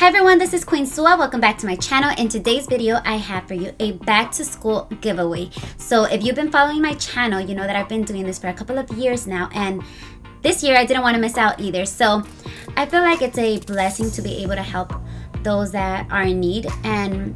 Hi everyone, this is Queen Sua. Welcome back to my channel. In today's video, I have for you a back to school giveaway. So if you've been following my channel, you know that I've been doing this for a couple of years now, and this year I didn't want to miss out either. So I feel like it's a blessing to be able to help those that are in need, and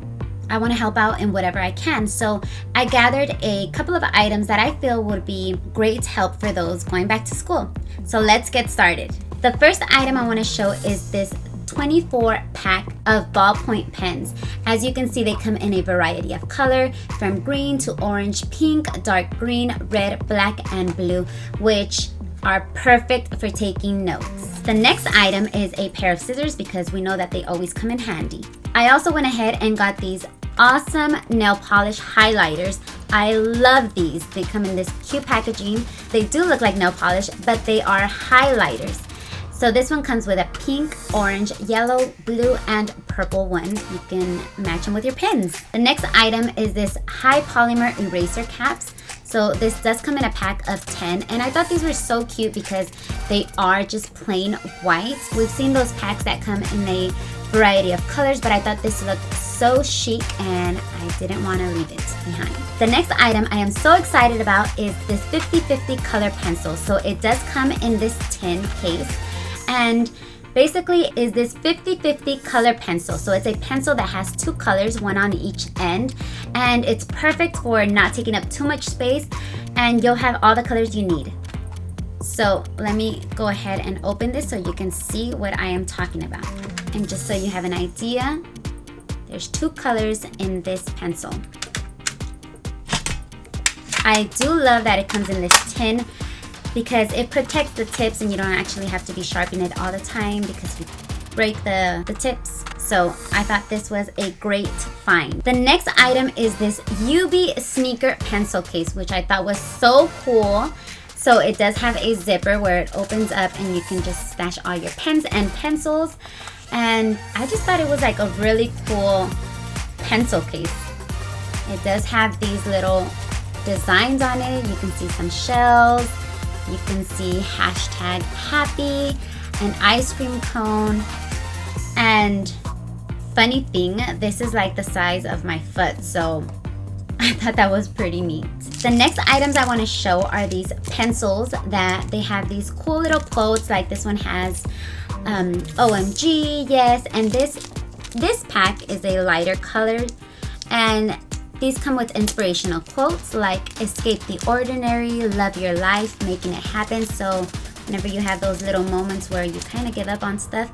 I want to help out in whatever I can. So I gathered a couple of items that I feel would be great help for those going back to school. So let's get started. The first item I want to show is this 24 pack of ballpoint pens. As you can see, they come in a variety of color, from green to orange, pink, dark green, red, black, and blue, which are perfect for taking notes. The next item is a pair of scissors because we know that they always come in handy. I also went ahead and got these awesome nail polish highlighters. I love these. They come in this cute packaging. They do look like nail polish, but they are highlighters. So this one comes with a pink, orange, yellow, blue, and purple one. You can match them with your pens. The next item is this high polymer eraser caps. So this does come in a pack of 10, and I thought these were so cute because they are just plain white. We've seen those packs that come in a variety of colors, but I thought this looked so chic and I didn't want to leave it behind. The next item I am so excited about is this 50/50 color pencil. So it does come in this tin case, and basically is this 50/50 color pencil. So it's a pencil that has two colors, one on each end, and it's perfect for not taking up too much space, and you'll have all the colors you need. So let me go ahead and open this so you can see what I am talking about. And just so you have an idea, there's two colors in this pencil. I do love that it comes in this tin because it protects the tips and you don't actually have to be sharpening it all the time because you break the tips. So I thought this was a great find. The next item is this UB sneaker pencil case, which I thought was so cool. So it does have a zipper where it opens up and you can just stash all your pens and pencils. And I just thought it was like a really cool pencil case. It does have these little designs on it. You can see some shells. You can see hashtag happy, an ice cream cone, and funny thing, this is like the size of my foot, so I thought that was pretty neat. The next items I want to show are these pencils that they have these cool little quotes, like this one has OMG, yes, and this pack is a lighter color, and these come with inspirational quotes like escape the ordinary, love your life, making it happen. So whenever you have those little moments where you kind of give up on stuff,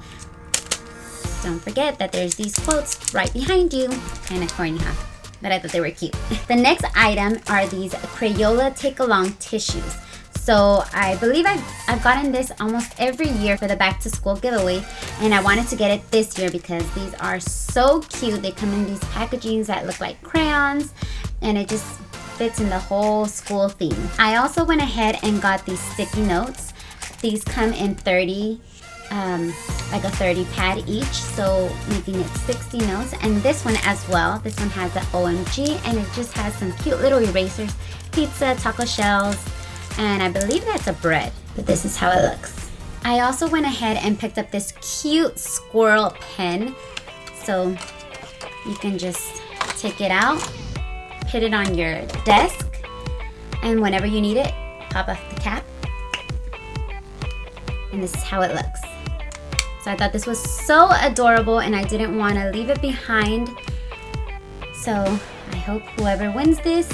don't forget that there's these quotes right behind you. Kind of corny, huh? But I thought they were cute. The next item are these Crayola take-along tissues. So I believe I've gotten this almost every year for the back to school giveaway, and I wanted to get it this year because these are so cute. They come in these packagings that look like crayons, and it just fits in the whole school theme. I also went ahead and got these sticky notes. These come in 30, like a 30 pad each, so making it 60 notes. And this one as well, this one has the OMG, and it just has some cute little erasers, pizza, taco shells, and I believe that's a bread, but this is how it looks. I also went ahead and picked up this cute squirrel pen. So you can just take it out, put it on your desk, and whenever you need it, pop off the cap. And this is how it looks. So I thought this was so adorable and I didn't want to leave it behind. So I hope whoever wins this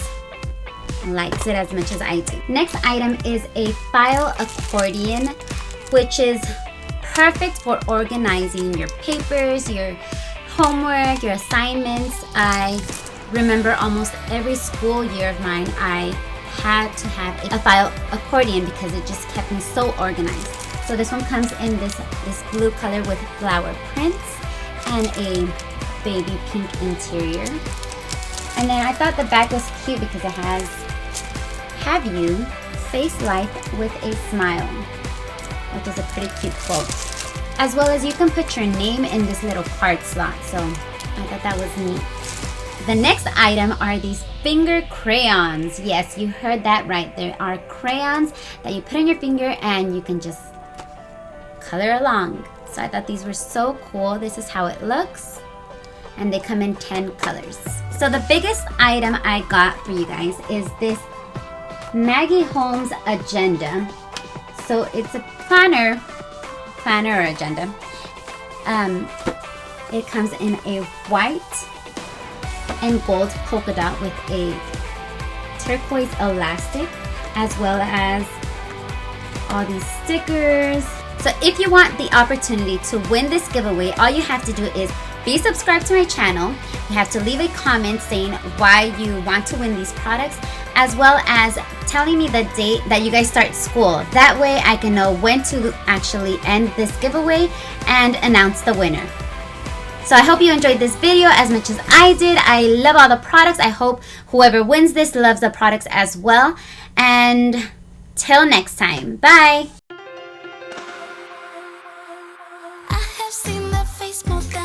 likes it as much as I do. Next item is a file accordion, which is perfect for organizing your papers, your homework, your assignments. I remember almost every school year of mine, I had to have a file accordion because it just kept me so organized. So this one comes in this blue color with flower prints and a baby pink interior. And then I thought the back was cute because it has "Have you face life with a smile," which is a pretty cute quote. As well as you can put your name in this little card slot, so I thought that was neat. The next item are these finger crayons. Yes, you heard that right. There are crayons that you put on your finger and you can just color along. So I thought these were so cool. This is how it looks. And they come in 10 colors. So the biggest item I got for you guys is this Maggie Holmes agenda. So it's a planner or agenda. It comes in a white and gold polka dot with a turquoise elastic, as well as all these stickers. So if you want the opportunity to win this giveaway, all you have to do is be subscribed to my channel. You have to leave a comment saying why you want to win these products, as well as telling me the date that you guys start school. That way I can know when to actually end this giveaway and announce the winner. So I hope you enjoyed this video as much as I did. I love all the products. I hope whoever wins this loves the products as well. And till next time, bye. I have seen that face more than